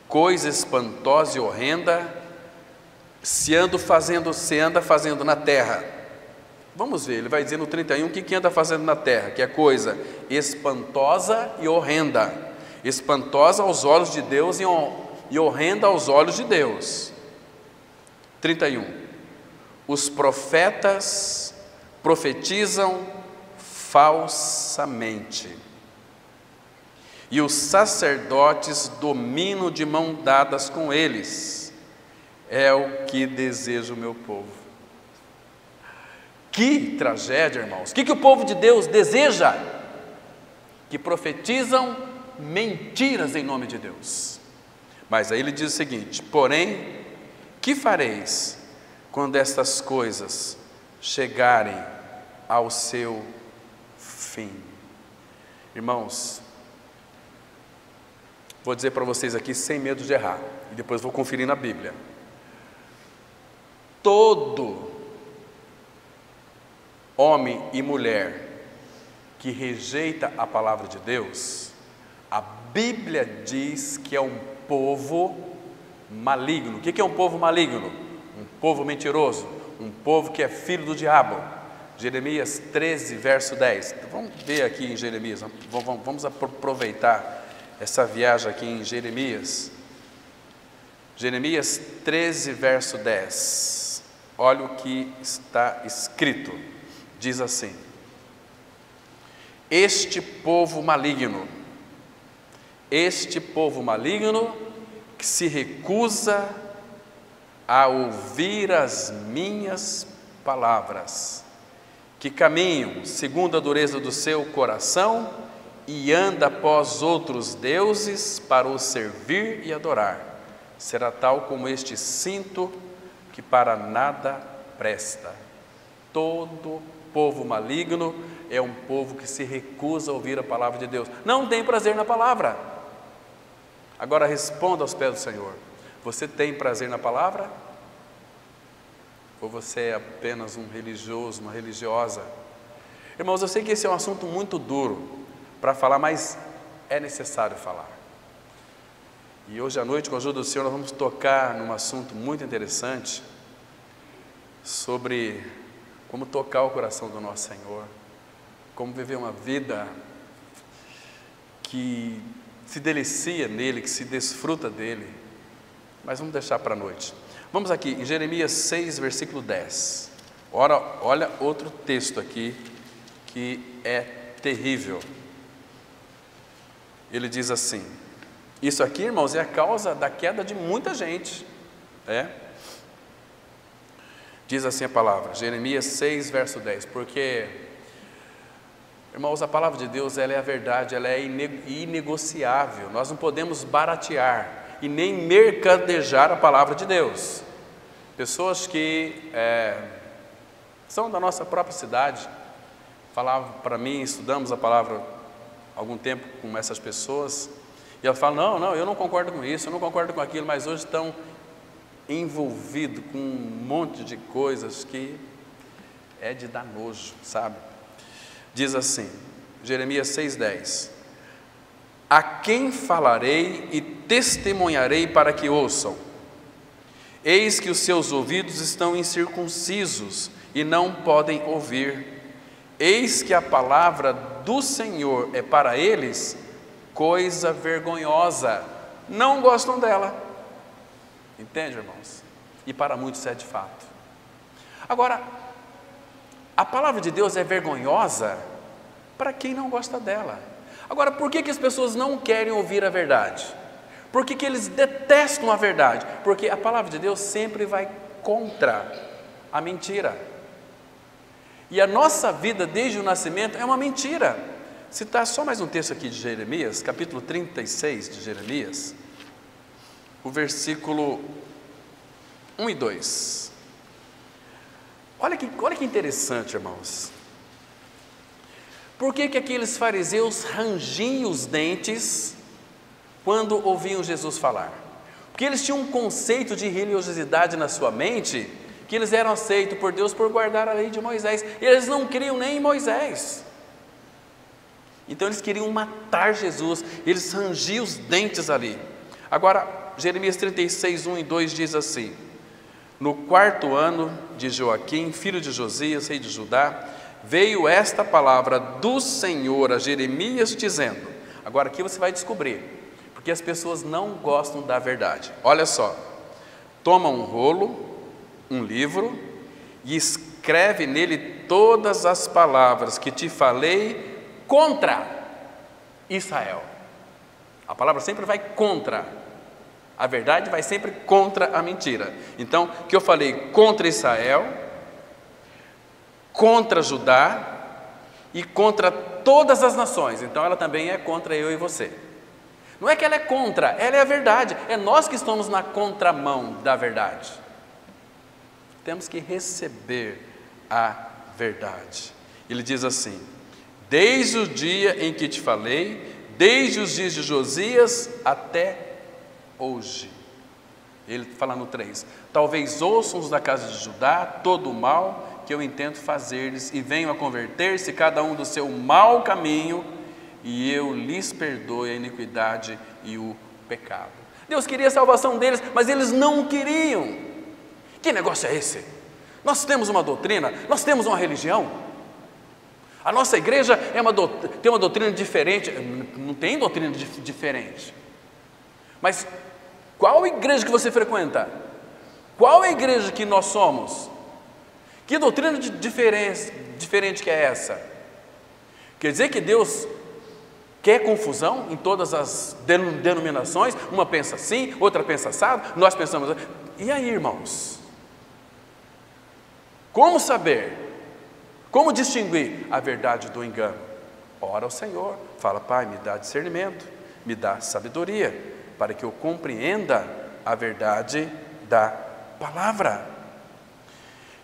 Coisa espantosa e horrenda se anda fazendo na terra. Vamos ver, ele vai dizer no 31 o que anda fazendo na terra, que é coisa espantosa e horrenda. Espantosa aos olhos de Deus e horrenda aos olhos de Deus. 31. Os profetas profetizam falsamente, e os sacerdotes dominam de mão dadas com eles. É o que deseja o meu povo. Que tragédia, irmãos! O que o povo de Deus deseja? Que profetizam mentiras em nome de Deus. Mas aí ele diz o seguinte: porém, que fareis quando estas coisas chegarem ao seu fim? Irmãos, vou dizer para vocês aqui sem medo de errar, e depois vou conferir na Bíblia. Todo homem e mulher que rejeita a palavra de Deus, a Bíblia diz que é um povo maligno. O que é um povo maligno? Um povo mentiroso, um povo que é filho do diabo. Jeremias 13, verso 10. Então, vamos ver aqui em Jeremias, vamos aproveitar essa viagem aqui em Jeremias. Jeremias 13, verso 10. Olha o que está escrito. Diz assim: este povo maligno que se recusa a ouvir as minhas palavras, que caminham segundo a dureza do seu coração e anda após outros deuses para os servir e adorar, será tal como este cinto que para nada presta. Todo povo maligno é um povo que se recusa a ouvir a palavra de Deus, não tem prazer na palavra. Agora responda aos pés do Senhor: você tem prazer na palavra? Ou você é apenas um religioso, uma religiosa? Irmãos, eu sei que esse é um assunto muito duro para falar, mas é necessário falar. E hoje à noite, com a ajuda do Senhor, nós vamos tocar num assunto muito interessante sobre como tocar o coração do nosso Senhor, como viver uma vida que se delicia nele, que se desfruta dele. Mas vamos deixar para a noite. Vamos aqui em Jeremias 6, versículo 10. Olha outro texto aqui que é terrível. Ele diz assim, isso aqui, irmãos, é a causa da queda de muita gente. Diz assim a palavra, Jeremias 6, verso 10, porque, irmãos, a palavra de Deus, ela é a verdade, ela é inegociável, nós não podemos baratear e nem mercadejar a palavra de Deus. Pessoas que são da nossa própria cidade, falavam para mim, estudamos a palavra há algum tempo com essas pessoas, e elas falam, não, eu não concordo com isso, eu não concordo com aquilo, mas hoje estão envolvidos com um monte de coisas que é de dar nojo, sabe? Diz assim, Jeremias 6,10, a quem falarei e testemunharei para que ouçam? Eis que os seus ouvidos estão incircuncisos e não podem ouvir. Eis que a palavra do Senhor é para eles coisa vergonhosa, não gostam dela. Entende, irmãos? E para muitos é de fato. Agora, a palavra de Deus é vergonhosa para quem não gosta dela. Agora, por que as pessoas não querem ouvir a verdade? Por que eles detestam a verdade? Porque a palavra de Deus sempre vai contra a mentira. E a nossa vida desde o nascimento é uma mentira. Citar só mais um texto aqui de Jeremias, capítulo 36 de Jeremias, o versículo 1 e 2. Olha que interessante, irmãos. Por que aqueles fariseus rangiam os dentes quando ouviam Jesus falar? Porque eles tinham um conceito de religiosidade na sua mente, que eles eram aceitos por Deus por guardar a lei de Moisés. Eles não criam nem em Moisés. Então eles queriam matar Jesus, eles rangiam os dentes ali. Agora, Jeremias 36, 1 e 2 diz assim, no 4º ano de Joaquim, filho de Josias, rei de Judá, veio esta palavra do Senhor a Jeremias dizendo, agora aqui você vai descobrir, porque as pessoas não gostam da verdade. Olha só, toma um rolo, um livro, e escreve nele todas as palavras que te falei contra Israel. A palavra sempre vai contra, a verdade vai sempre contra a mentira. Então, que eu falei contra Israel, contra Judá e contra todas as nações. Então ela também é contra eu e você. Não é que ela é contra, ela é a verdade. É nós que estamos na contramão da verdade. Temos que receber a verdade. Ele diz assim, desde o dia em que te falei, desde os dias de Josias até hoje. Ele fala no 3, talvez ouçam os da casa de Judá todo o mal que eu intento fazer-lhes e venham a converter-se cada um do seu mau caminho e eu lhes perdoe a iniquidade e o pecado. Deus queria a salvação deles, mas eles não queriam. Que negócio é esse? Nós temos uma doutrina, nós temos uma religião. A nossa igreja tem uma doutrina diferente. Não tem doutrina diferente. Mas qual igreja que você frequenta? Qual é a igreja que nós somos? Que doutrina diferente que é essa? Quer dizer que Deus quer confusão em todas as denominações? Uma pensa assim, outra pensa assado, nós pensamos assim. E aí, irmãos? Como saber? Como distinguir a verdade do engano? Ora ao Senhor, fala, Pai, me dá discernimento, me dá sabedoria, para que eu compreenda a verdade da palavra.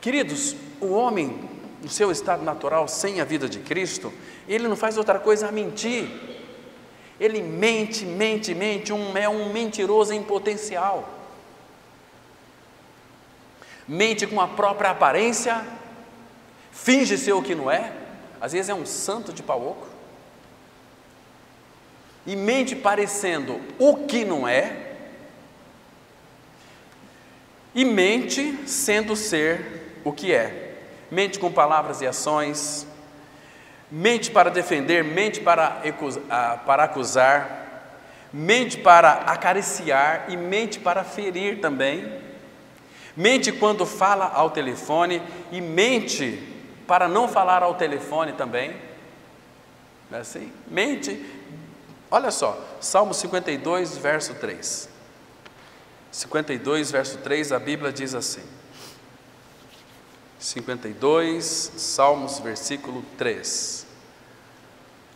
Queridos, o homem, no seu estado natural, sem a vida de Cristo, ele não faz outra coisa a mentir. Ele mente, é um mentiroso em potencial. Mente com a própria aparência, finge ser o que não é, às vezes é um santo de pau oco, e mente parecendo o que não é, e mente sendo ser o que é. Mente com palavras e ações, mente para defender, mente para acusar, mente para acariciar e mente para ferir também. Mente quando fala ao telefone e mente para não falar ao telefone também, não é assim? Mente. Olha só, Salmo 52, verso 3. 52, verso 3, a Bíblia diz assim. 52, Salmos, versículo 3.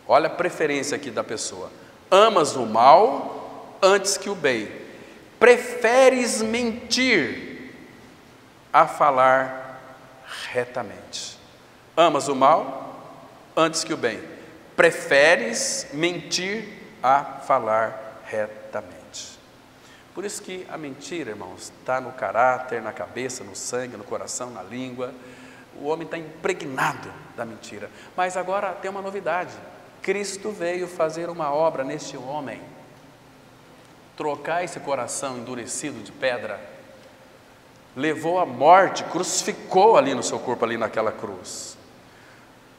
Olha a preferência aqui da pessoa. Amas o mal antes que o bem. Preferes mentir a falar retamente. Amas o mal antes que o bem. Preferes mentir a falar retamente. Por isso que a mentira, irmãos, está no caráter, na cabeça, no sangue, no coração, na língua. O homem está impregnado da mentira. Mas agora tem uma novidade. Cristo veio fazer uma obra neste homem. Trocar esse coração endurecido de pedra. Levou à morte, crucificou ali no seu corpo, ali naquela cruz.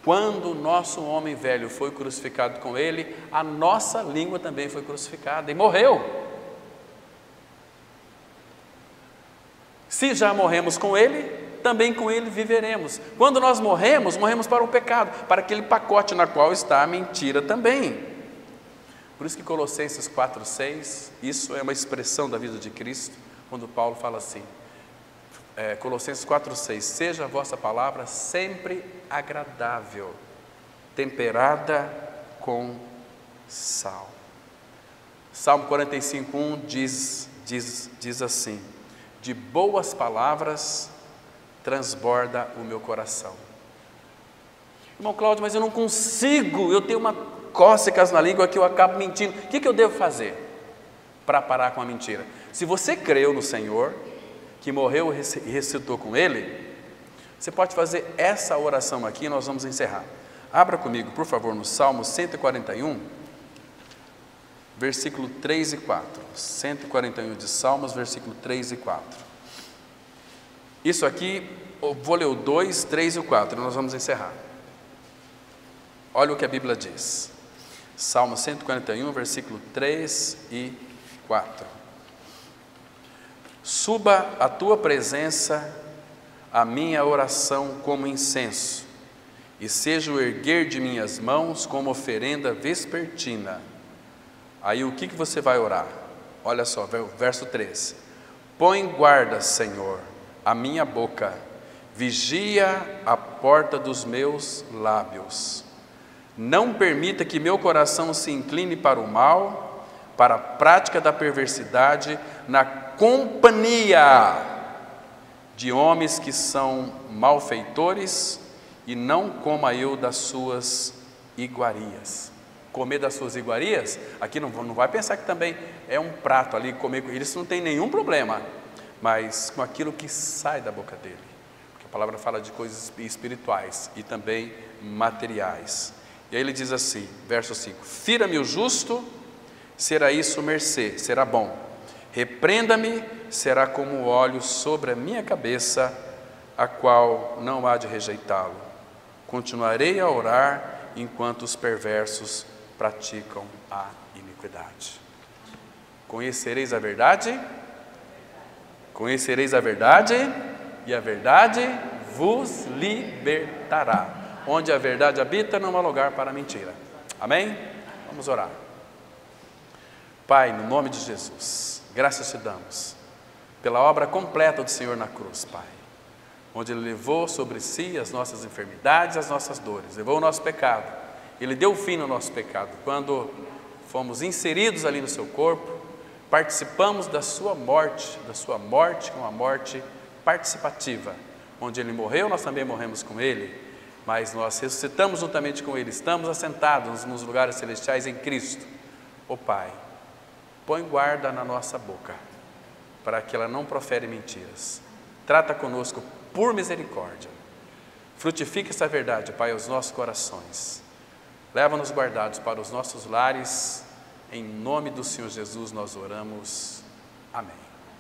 Quando o nosso homem velho foi crucificado com ele, a nossa língua também foi crucificada e morreu. Se já morremos com ele, também com ele viveremos. Quando nós morremos, morremos para o pecado, para aquele pacote na qual está a mentira também. Por isso que Colossenses 4,6, isso é uma expressão da vida de Cristo, quando Paulo fala assim, Colossenses 4,6, seja a vossa palavra sempre agradável, temperada com sal. Salmo 45,1 diz assim, de boas palavras transborda o meu coração. Irmão Cláudio, mas eu não consigo, eu tenho uma cócegas na língua que eu acabo mentindo. O que eu devo fazer para parar com a mentira? Se você creu no Senhor, que morreu e ressuscitou com Ele, você pode fazer essa oração aqui e nós vamos encerrar. Abra comigo, por favor, no Salmo 141, versículo 3 e 4. 141 de Salmos, versículo 3 e 4. Isso aqui, eu vou ler o 2, 3 e o 4, e nós vamos encerrar. Olha o que a Bíblia diz. Salmo 141, versículo 3 e 4. Suba à tua presença a minha oração como incenso, e seja o erguer de minhas mãos como oferenda vespertina. Aí o que você vai orar? Olha só, verso 3. Põe guarda, Senhor, a minha boca, vigia a porta dos meus lábios. Não permita que meu coração se incline para o mal, para a prática da perversidade, na companhia de homens que são malfeitores, e não coma eu das suas iguarias. Comer das suas iguarias, aqui não vai pensar que também é um prato ali, comer com eles não tem nenhum problema, mas com aquilo que sai da boca dele, porque a palavra fala de coisas espirituais e também materiais. E aí ele diz assim, verso 5, fira-me o justo, será isso mercê, será bom, repreenda-me, será como o óleo sobre a minha cabeça, a qual não há de rejeitá-lo. Continuarei a orar enquanto os perversos praticam a iniquidade. Conhecereis a verdade, e a verdade vos libertará. Onde a verdade habita, não há lugar para a mentira. Amém? Vamos orar. Pai, no nome de Jesus, graças te damos pela obra completa do Senhor na cruz, Pai, onde Ele levou sobre si as nossas enfermidades, as nossas dores, levou o nosso pecado, Ele deu fim no nosso pecado, quando fomos inseridos ali no seu corpo, participamos da sua morte com uma morte participativa, onde Ele morreu, nós também morremos com Ele, mas nós ressuscitamos juntamente com Ele, estamos assentados nos lugares celestiais em Cristo. Ó Pai, põe guarda na nossa boca, para que ela não profere mentiras. Trata conosco por misericórdia. Frutifique essa verdade, Pai, aos nossos corações. Leva-nos guardados para os nossos lares. Em nome do Senhor Jesus nós oramos. Amém.